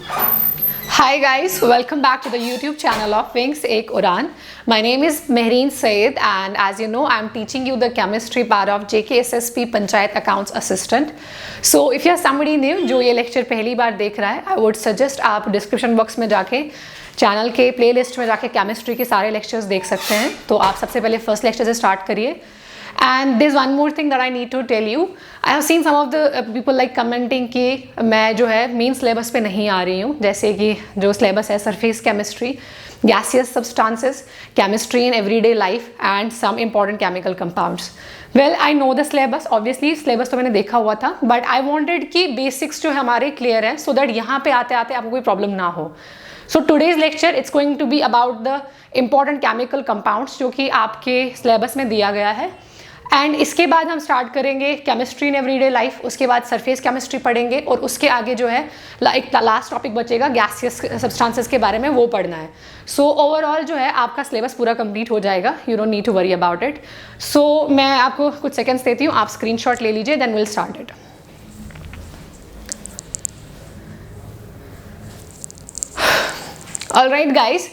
Hi guys, welcome back to the YouTube channel of Wings Ek Udan. My name is Mehreen Saeed and as you know I am teaching you the chemistry part of JKSSP Panchayat Accounts Assistant. So if you are somebody new जो ये lecture पहली बार देख रहा है, I would suggest आप description box में जाके channel के playlist में जाके chemistry के सारे lectures देख सकते हैं. तो आप सबसे पहले first lecture से start करिए. And there's one more thing that I need to tell you. I have seen some of the people like commenting कि मैं जो है मेन सिलेबस पे नहीं आ रही हूँ, जैसे कि जो सिलेबस है surface chemistry, gaseous substances, chemistry in everyday life and some important chemical compounds. Well, I know the syllabus. Obviously syllabus तो मैंने देखा हुआ था, but I wanted कि basics जो है हमारे clear है, so that यहाँ पे आते आते आपको कोई problem ना हो. So today's lecture it's going to be about the important chemical compounds जो कि आपके syllabus में दिया गया है. एंड इसके बाद हम स्टार्ट करेंगे केमिस्ट्री इन एवरीडे लाइफ, उसके बाद सरफेस केमिस्ट्री पढ़ेंगे और उसके आगे जो है एक लास्ट टॉपिक बचेगा गैसियस सब्सटेंसेस के बारे में, वो पढ़ना है. सो ओवरऑल जो है आपका सिलेबस पूरा कंप्लीट हो जाएगा. You don't need to worry about it. So मैं आपको कुछ सेकंड्स देती हूँ, आप स्क्रीनशॉट ले लीजिए, then will start it. Alright guys,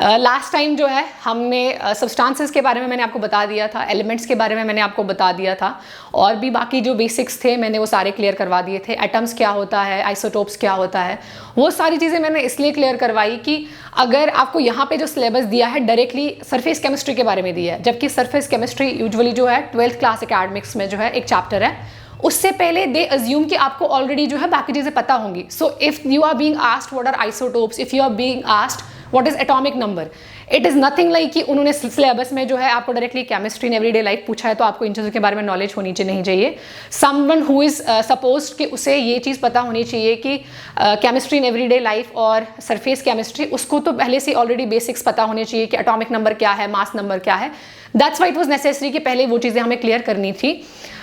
last time जो है हमने सब्सटेंसेस के बारे में मैंने आपको बता दिया था, एलिमेंट्स के बारे में मैंने आपको बता दिया था और भी बाकी जो बेसिक्स थे मैंने वो सारे क्लियर करवा दिए थे. एटम्स क्या होता है, आइसोटोप्स क्या होता है, वो सारी चीज़ें मैंने इसलिए क्लियर करवाई कि अगर आपको यहाँ पे जो सिलेबस दिया है डायरेक्टली सरफेस केमिस्ट्री के बारे में दिया है, जबकि सरफेस केमिस्ट्री यूजुअली जो है 12th क्लास एकेडमिक्स में जो है एक चैप्टर है, उससे पहले दे अज्यूम कि आपको ऑलरेडी जो है बाकी चीज़ें पता होंगी. So if you are being asked what are isotopes, if you are being asked what is atomic number, it is nothing like कि उन्होंने सिलेबस में जो है आपको directly chemistry in everyday life पूछा है तो आपको इन चीज़ों के बारे में नॉलेज होनी नहीं चाहिए. समवन हु इज़ सपोज्ड कि उसे ये चीज़ पता होनी चाहिए कि केमिस्ट्री इन एवरीडे लाइफ और सरफेस केमिस्ट्री, उसको तो पहले से ऑलरेडी बेसिक्स पता होने चाहिए कि एटॉमिक नंबर क्या है, मास नंबर क्या है. That's why it was necessary कि पहले वो चीज़ें हमें क्लियर करनी थी.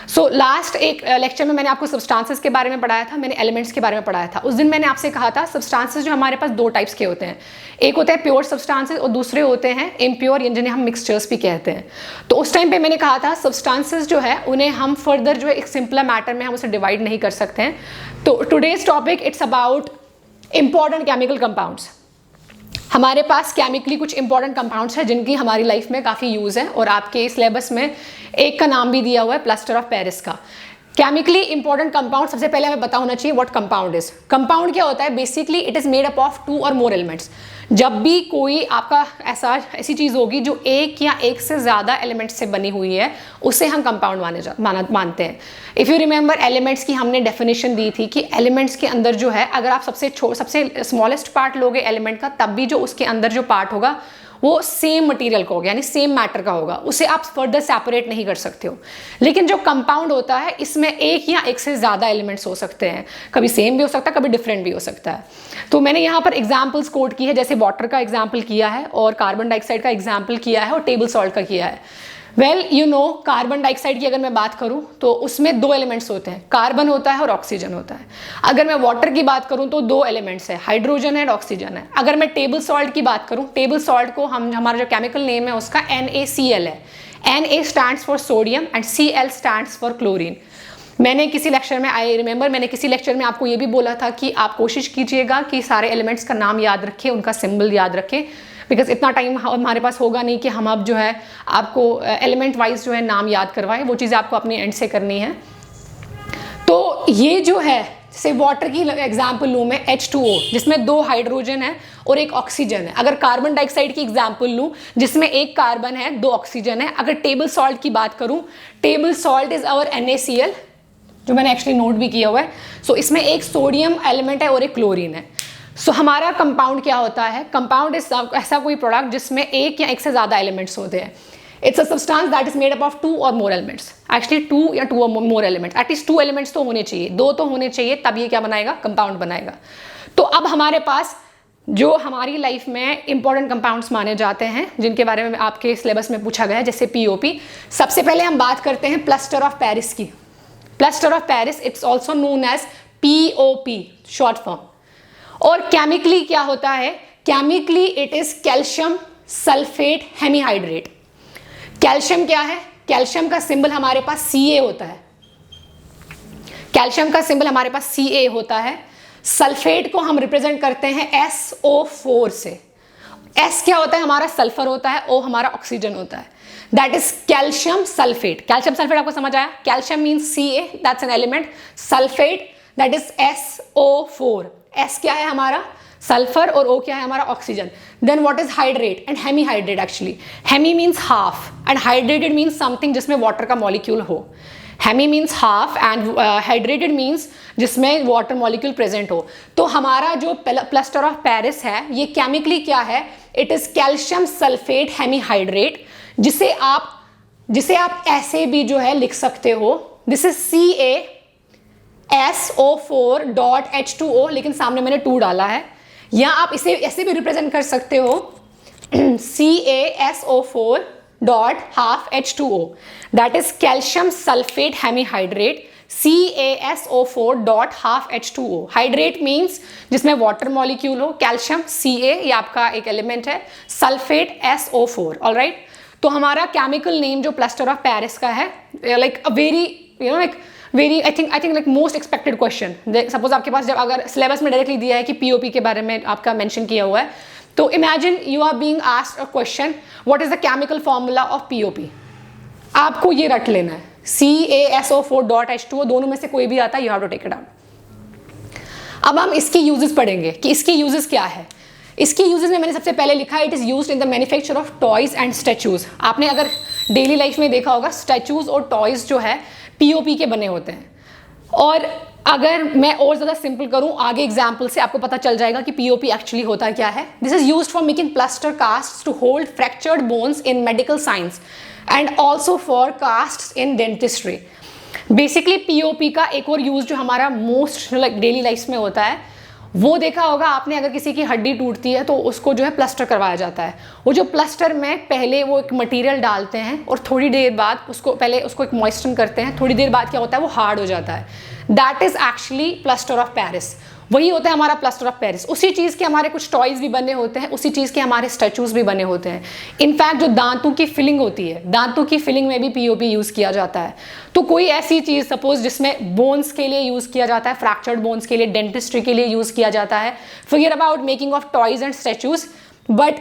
सो लास्ट एक लेक्चर में मैंने आपको सब्सटेंसेस के बारे में पढ़ाया था, मैंने एलिमेंट्स के बारे में पढ़ाया था. उस दिन मैंने आपसे कहा था सब्सटेंसेस जो हमारे पास दो टाइप्स के होते हैं, एक होता है प्योर सब्सटेंसेस और दूसरे होते हैं इम्प्योर, जिन्हें हम मिक्सचर्स भी कहते हैं. तो उस टाइम पे मैंने कहा था सब्सटेंसेस जो है उन्हें हम फर्दर जो है एक सिंपलर मैटर में हम उसे डिवाइड नहीं कर सकते हैं. तो today's topic it's about important chemical compounds. हमारे पास केमिकली कुछ इंपॉर्टेंट कंपाउंड्स हैं जिनकी हमारी लाइफ में काफ़ी यूज़ है और आपके सिलेबस में एक का नाम भी दिया हुआ है प्लास्टर ऑफ पेरिस का. केमिकली इंपॉर्टेंट कंपाउंड, सबसे पहले हमें पता होना चाहिए व्हाट कंपाउंड इज. कंपाउंड क्या होता है? Basically it is made up of 2 और मोर एलिमेंट्स. जब भी कोई आपका ऐसी चीज़ होगी जो एक या एक से ज़्यादा एलिमेंट्स से बनी हुई है, उसे हम कंपाउंड मानते हैं. इफ़ यू रिमेंबर एलिमेंट्स की हमने डेफिनेशन दी थी कि एलिमेंट्स के अंदर जो है अगर आप सबसे स्मॉलेस्ट पार्ट लोगे एलिमेंट का, तब भी जो उसके अंदर जो पार्ट होगा वो सेम मटेरियल का होगा, यानी सेम मैटर का होगा, उसे आप फर्दर सेपरेट नहीं कर सकते हो. लेकिन जो कंपाउंड होता है इसमें एक या एक से ज़्यादा एलिमेंट्स हो सकते हैं, कभी सेम भी हो सकता है, कभी डिफरेंट भी हो सकता है. तो मैंने यहाँ पर एग्जाम्पल्स कोट की है, जैसे वाटर का एग्जाम्पल किया है और कार्बन डाइऑक्साइड का एग्जाम्पल किया है और टेबल सॉल्ट का किया है. Well you know, carbon dioxide की अगर मैं बात करूं तो उसमें 2 एलिमेंट्स होते हैं, कार्बन होता है और ऑक्सीजन होता है. अगर मैं वाटर की बात करूं तो 2 एलिमेंट्स है, हाइड्रोजन है और ऑक्सीजन है. अगर मैं टेबल सॉल्ट की बात करूं, टेबल सॉल्ट को हमारा जो केमिकल नेम है उसका NaCl है. Na stands for sodium and Cl stands for chlorine. मैंने किसी लेक्चर में आपको ये भी बोला था कि आप कोशिश कीजिएगा कि सारे एलिमेंट्स का नाम याद रखें, उनका सिंबल याद रखें, बिकॉज इतना टाइम हमारे पास होगा नहीं कि हम अब जो है आपको एलिमेंट वाइज जो है नाम याद करवाएं. वो चीज़ें आपको अपने एंड से करनी है. तो ये जो है, जैसे वाटर की एग्जाम्पल लूँ मैं H2O, जिसमें 2 हाइड्रोजन है और एक ऑक्सीजन है. अगर कार्बन डाइऑक्साइड की एग्जाम्पल लूँ जिसमें एक कार्बन है, 2 ऑक्सीजन है. अगर टेबल सॉल्ट की बात करूँ, table salt is our NaCl, जो मैंने एक्चुअली नोट भी किया हुआ है. सो इसमें एक सोडियम एलिमेंट है और एक क्लोरीन है. सो हमारा कंपाउंड क्या होता है? कंपाउंड इज ऐसा कोई प्रोडक्ट जिसमें एक या एक से ज़्यादा एलिमेंट्स होते हैं. It's a substance that is made up of 2 और मोर एलिमेंट्स. एक्चुअली 2 या 2 और मोर एलिमेंट्स, एटलीस्ट 2 एलिमेंट्स तो होने चाहिए, 2 तो होने चाहिए, तब ये क्या बनाएगा? कंपाउंड बनाएगा. तो अब हमारे पास जो हमारी लाइफ में इंपॉर्टेंट कंपाउंड्स माने जाते हैं जिनके बारे में आपके सिलेबस में पूछा गया है, जैसे POP. सबसे पहले हम बात करते हैं प्लास्टर ऑफ पेरिस की. Plaster of Paris it's also known as POP, short form. और केमिकली क्या होता है? Chemically it is calcium sulphate hemihydrate. Calcium क्या है? कैल्शियम का सिंबल हमारे पास Ca होता है. कैल्शियम का सिंबल हमारे पास Ca होता है. सल्फेट को हम रिप्रेजेंट करते हैं SO4 से। S क्या होता है हमारा? सल्फर होता है, O हमारा ऑक्सीजन होता है, that is calcium sulphate. Calcium sulphate आपको समझ आया? Calcium means Ca, that's an element. Sulphate that is SO4। S क्या है हमारा? सल्फर, और O क्या है हमारा? Oxygen. Then what is hydrate and hemi hydrate? Actually hemi means half and hydrated means something जिसमें वाटर का मॉलिक्यूल हो। Hemi means half and hydrated means जिसमें वाटर मॉलिक्यूल प्रेजेंट हो। तो हमारा जो प्लास्टर ऑफ पेरिस है ये केमिकली क्या है? It is calcium sulphate hemi hydrate, जिसे आप ऐसे भी जो है लिख सकते हो, दिस इज CaSO4.H2O, लेकिन सामने मैंने 2 डाला है, या आप इसे ऐसे भी रिप्रेजेंट कर सकते हो CaSO4.12H2O, that is calcium sulphate hemihydrate. CaSO4.12H2O, hydrate means जिसमें वाटर मॉलिक्यूल हो, कैल्शियम Ca ये आपका एक एलिमेंट है, सल्फेट SO4, ऑलराइट। तो हमारा केमिकल नेम जो प्लास्टर ऑफ पेरिस का है, like a very I think like most expected question. Suppose आपके पास जब अगर सिलेबस में डायरेक्टली दिया है कि पीओपी के बारे में आपका मेंशन किया हुआ है, तो imagine you are being asked a question what is the chemical formula of POP. आपको ये रट लेना है, CaSO4.H2O, दोनों में से कोई भी आता है, you have to take it out. अब हम इसकी यूजेस पढ़ेंगे कि इसकी यूजेस क्या है। इसकी यूजेस में मैंने सबसे पहले लिखा है it is used in the manufacture of toys and statues. आपने अगर डेली लाइफ में देखा होगा, स्टैचूज और टॉयज जो है पीओपी के बने होते हैं। और अगर मैं और ज़्यादा सिंपल करूं, आगे एग्जाम्पल से आपको पता चल जाएगा कि पीओपी एक्चुअली होता क्या है। This is used for making plaster cast to hold fractured bones in medical science and also for cast in dentistry. Basically POP का एक और यूज जो हमारा मोस्ट लाइक डेली लाइफ में होता है, वो देखा होगा आपने, अगर किसी की हड्डी टूटती है तो उसको जो है प्लास्टर करवाया जाता है। वो जो प्लास्टर में पहले वो एक मटेरियल डालते हैं और थोड़ी देर बाद उसको एक मॉइस्चर करते हैं, थोड़ी देर बाद क्या होता है वो हार्ड हो जाता है। That is actually plaster of Paris, वही होता है हमारा प्लास्टर ऑफ पेरिस। उसी चीज़ के हमारे कुछ टॉयज भी बने होते हैं, उसी चीज़ के हमारे स्टैचूज भी बने होते हैं। इनफैक्ट जो दांतों की फिलिंग होती है, दांतों की फिलिंग में भी पीओपी यूज़ किया जाता है। तो कोई ऐसी चीज़ सपोज जिसमें बोन्स के लिए यूज़ किया जाता है, फ्रैक्चर्ड बोन्स के लिए, डेंटिस्ट्री के लिए यूज़ किया जाता है, forget about making of toys and statues, but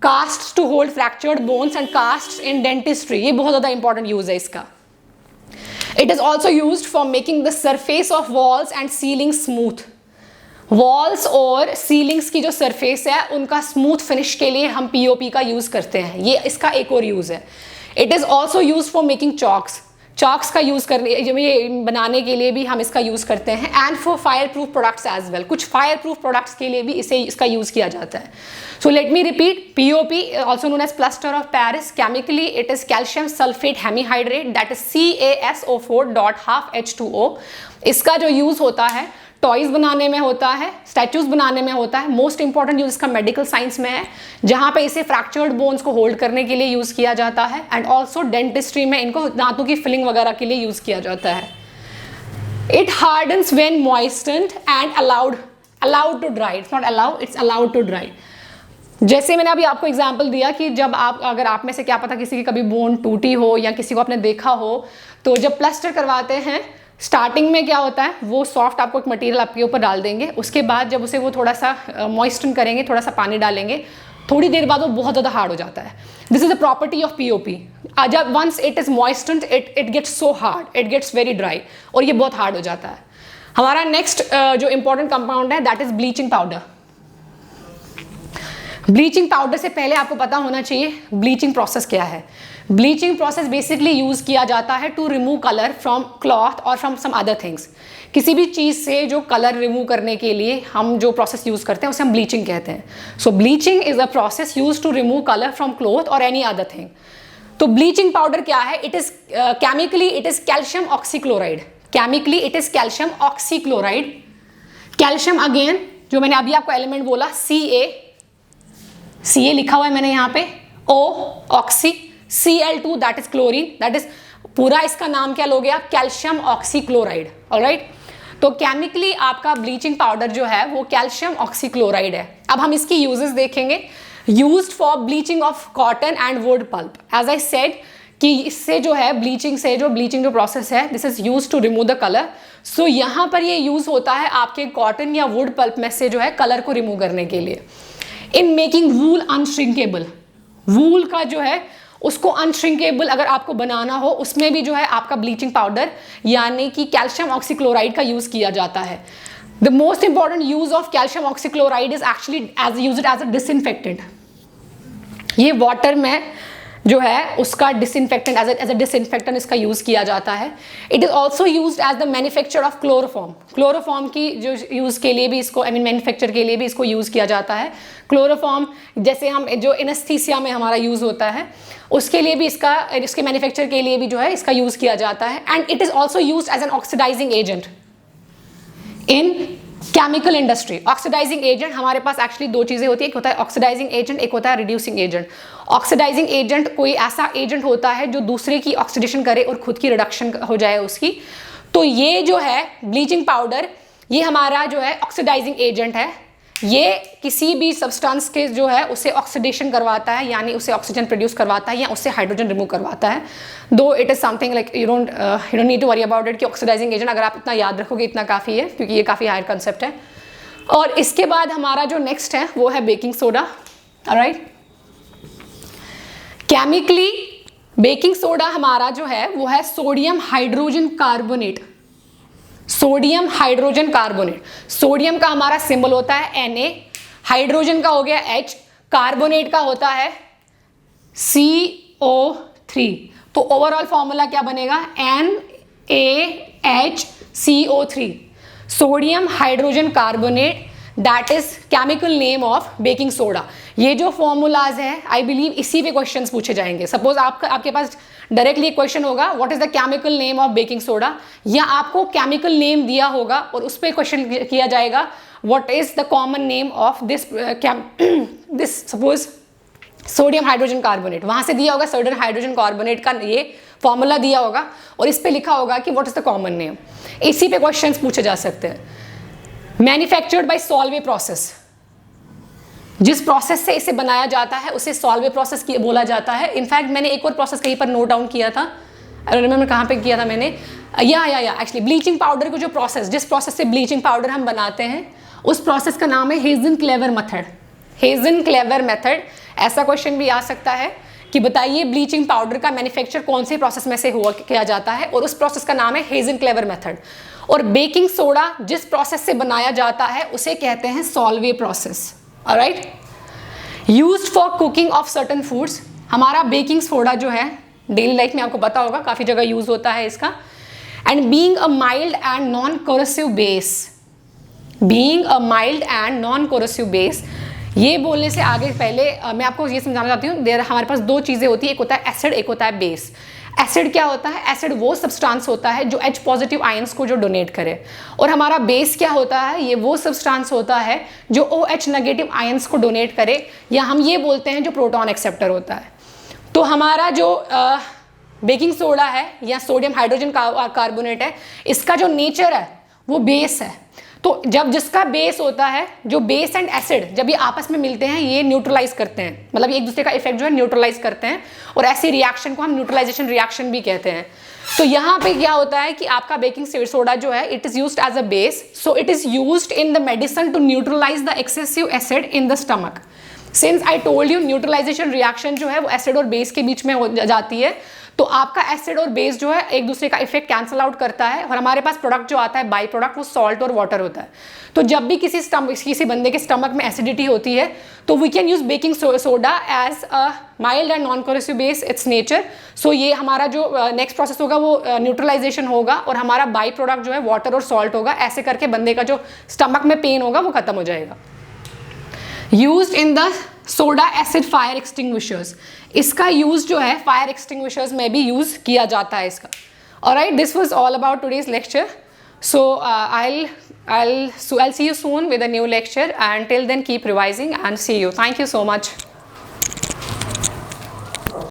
cast to hold fractured bones and cast in dentistry, ये बहुत ज़्यादा इंपॉर्टेंट यूज़ है इसका। It is also used for making the surface of walls and ceiling smooth. Walls और ceilings की जो surface है उनका स्मूथ फिनिश के लिए हम पीओपी का यूज़ करते हैं, ये इसका एक और यूज़ है। It is also use for making chalks का यूज़ करने, ये बनाने के लिए भी हम इसका यूज़ करते हैं, and for fire proof products as well. कुछ फायर प्रूफ प्रोडक्ट्स के लिए भी इसका यूज़ किया जाता है। So let me repeat, POP also known as plaster of Paris, chemically it is calcium sulphate hemihydrate, that is CaSO4.12H2O। इसका जो यूज़ होता है टॉयज बनाने में होता है, स्टैचूज बनाने में होता है। मोस्ट इंपॉर्टेंट यूज इसका मेडिकल साइंस में है, जहां पे इसे फ्रैक्चर्ड बोन्स को होल्ड करने के लिए यूज किया जाता है, एंड ऑल्सो डेंटिस्ट्री में इनको दांतों की फिलिंग वगैरह के लिए यूज किया जाता है। It hardens when moistened and allowed to dry. It's not allowed, it's allowed to dry. जैसे मैंने अभी आपको एग्जाम्पल दिया कि जब अगर आप में से क्या पता किसी की कभी बोन टूटी हो या किसी को आपने देखा हो, तो जब प्लास्टर करवाते हैं स्टार्टिंग में क्या होता है, वो सॉफ्ट आपको एक मटेरियल आपके ऊपर डाल देंगे, उसके बाद जब उसे वो थोड़ा सा मॉइस्चर करेंगे, थोड़ा सा पानी डालेंगे, थोड़ी देर बाद वो बहुत ज़्यादा हार्ड हो जाता है। This is the property of POP. जब once it is moistured it gets so hard, it gets very dry, और ये बहुत हार्ड हो जाता है। हमारा नेक्स्ट जो इंपॉर्टेंट कंपाउंड है that is bleaching powder. Bleaching powder से पहले आपको पता होना चाहिए ब्लीचिंग प्रोसेस क्या है। ब्लीचिंग प्रोसेस बेसिकली यूज किया जाता है to remove colour from cloth और फ्रॉम सम अदर थिंग्स। किसी भी चीज़ से जो कलर रिमूव करने के लिए हम जो प्रोसेस यूज करते हैं उसे हम ब्लीचिंग कहते हैं। So bleaching is a process use to remove colour from cloth or any other thing. तो ब्लीचिंग पाउडर क्या है? It is chemically it is calcium oxychloride. Chemically it is calcium oxychloride. Calcium again जो मैंने अभी आपको element बोला Ca लिखा हुआ है मैंने यहाँ पे, O oxy, Cl2 that is chlorine, that is पूरा इसका नाम क्या लोगे आप, कैल्शियम ऑक्सीक्लोराइड। ऑलराइट, तो केमिकली आपका ब्लीचिंग पाउडर जो है वो कैल्शियम ऑक्सीक्लोराइड है। अब हम इसकी यूजेस देखेंगे। Used for bleaching of cotton and wood pulp. As I said कि इससे जो है ब्लीचिंग से जो ब्लीचिंग जो प्रोसेस है this is use to remove the colour. So यहाँ पर ये यूज होता है आपके कॉटन या वुड पल्प में से जो है कलर को रिमूव करने के लिए। इन मेकिंग वूल अनश्रिंकेबल, वूल का जो है उसको अनश्रिंकेबल अगर आपको बनाना हो उसमें भी जो है आपका ब्लीचिंग पाउडर यानी कि कैल्शियम ऑक्सीक्लोराइड का यूज किया जाता है। The most important use of calcium oxychloride is actually used as a disinfectant. ये वाटर में जो है उसका डिसइंफेक्टेंट एज अ डिसइंफेक्टेंट इसका यूज किया जाता है। It is also used as the manufacture of chloroform, chloroform की जो यूज के लिए भी इसको मैन्युफैक्चर के लिए भी इसको यूज किया जाता है। क्लोरोफॉर्म जैसे हम जो एनेस्थीसिया में हमारा यूज होता है उसके लिए भी इसके मैन्युफैक्चर के लिए भी जो है इसका यूज किया जाता है। And it is also use as an oxidising agent in chemical industry. Oxidising agent हमारे पास एक्चुअली दो चीजें होती है, एक होता है ऑक्सीडाइजिंग एजेंट, एक होता है रिड्यूसिंग एजेंट। ऑक्सीडाइजिंग एजेंट कोई ऐसा एजेंट होता है जो दूसरे की ऑक्सीडेशन करे और खुद की रिडक्शन हो जाए उसकी। तो ये जो है ब्लीचिंग पाउडर ये हमारा जो है ऑक्सीडाइजिंग एजेंट है। ये किसी भी सब्सटेंस के जो है उसे ऑक्सीडेशन करवाता है यानी उसे ऑक्सीजन प्रोड्यूस करवाता है या उससे हाइड्रोजन रिमूव करवाता है। Though it is something like you don't need to worry about it कि ऑक्सीडाइजिंग एजेंट अगर आप इतना याद रखोगे इतना काफ़ी है क्योंकि ये काफ़ी हायर कंसेप्ट है। और इसके बाद हमारा जो नेक्स्ट है वो है baking soda. Alright, chemically baking soda हमारा जो है वो है sodium hydrogen carbonate. Sodium hydrogen carbonate, sodium का हमारा सिंबल होता है Na, हाइड्रोजन का हो गया H, कार्बोनेट का होता है CO3। तो ओवरऑल फॉर्मूला क्या बनेगा NaHCO3, sodium hydrogen carbonate, that is chemical name of baking soda. ये जो फॉर्मूलाज है आई बिलीव इसी पे क्वेश्चंस पूछे जाएंगे। सपोज आपके पास डायरेक्टली क्वेश्चन होगा what is the chemical name of baking soda, या आपको केमिकल नेम दिया होगा और उस पर क्वेश्चन किया जाएगा what is the common name of this suppose sodium hydrogen carbonate. वहां से दिया होगा सोडियम हाइड्रोजन कार्बोनेट का ये फॉर्मूला दिया होगा और इस पे लिखा होगा कि what is the common name. इसी पे क्वेश्चंस पूछे जा सकते हैं। मैन्युफैक्चर्ड बाय सॉल्वे प्रोसेस, जिस प्रोसेस से इसे बनाया जाता है उसे सॉल्वे प्रोसेस बोला जाता है। इनफैक्ट मैंने एक और प्रोसेस कहीं पर नोट डाउन किया था, आई डोंट रिमेंबर कहाँ पे किया था मैंने, या एक्चुअली ब्लीचिंग पाउडर को जो प्रोसेस जिस प्रोसेस से ब्लीचिंग पाउडर हम बनाते हैं उस प्रोसेस का नाम है हेजन-क्लेवर मेथड। हेजन-क्लेवर मेथड, ऐसा क्वेश्चन भी आ सकता है कि बताइए ब्लीचिंग पाउडर का मैन्युफैक्चर कौन से प्रोसेस में से किया जाता है, और उस प्रोसेस का नाम है हेजन-क्लेवर मेथड। और बेकिंग सोडा जिस प्रोसेस से बनाया जाता है उसे कहते हैं Solvay process. Alright, used for cooking of certain foods. हमारा बेकिंग सोडा जो है डेली लाइफ में आपको पता होगा काफ़ी जगह यूज होता है इसका। And being a mild and non corrosive base, being a mild and non corrosive base, ये बोलने से आगे पहले मैं आपको ये समझाना चाहती हूँ देयर हमारे पास दो चीज़ें होती है, एक होता है एसिड, एक होता है बेस। एसिड क्या होता है? एसिड वो सब्सटेंस होता है जो H पॉजिटिव आयंस को जो डोनेट करे, और हमारा बेस क्या होता है? ये वो सब्सटेंस होता है जो OH नेगेटिव आयंस को डोनेट करे, या हम ये बोलते हैं जो प्रोटॉन एक्सेप्टर होता है। तो हमारा जो बेकिंग सोडा है या सोडियम हाइड्रोजन कार्बोनेट है, इसका जो नेचर है वो बेस है। तो जब जिसका बेस होता है, जो बेस एंड एसिड जब ये आपस में मिलते हैं ये न्यूट्रलाइज करते हैं, मतलब एक दूसरे का इफेक्ट जो है न्यूट्रलाइज करते हैं, और ऐसी रिएक्शन को हम न्यूट्रलाइजेशन रिएक्शन भी कहते हैं। तो यहाँ पे क्या होता है कि आपका बेकिंग सोडा जो है it is used as a base, so it is used in the medicine to neutralise the excessive acid in the stomach. Since I told you neutralisation reaction जो है वो एसिड और बेस के बीच में हो जाती है, तो आपका एसिड और बेस जो है एक दूसरे का इफेक्ट कैंसल आउट करता है, और हमारे पास प्रोडक्ट जो आता है बाई प्रोडक्ट वो सॉल्ट और वाटर होता है। तो जब भी किसी बंदे के स्टमक में एसिडिटी होती है तो we can use baking soda as a mild and non corrosive base its nature. So ये हमारा जो नेक्स्ट प्रोसेस होगा वो न्यूट्रलाइजेशन होगा, और हमारा बाई प्रोडक्ट जो है वाटर और सॉल्ट होगा। ऐसे करके बंदे का जो स्टमक में पेन होगा वो खत्म हो जाएगा। Used in the soda acid fire extinguishers, इसका यूज जो है फायर एक्सटिंग्विशर्स में भी यूज किया जाता है इसका। Alright, this was all about today's lecture. So I'll see you soon with a new lecture, and till then keep revising and see you. Thank you so much.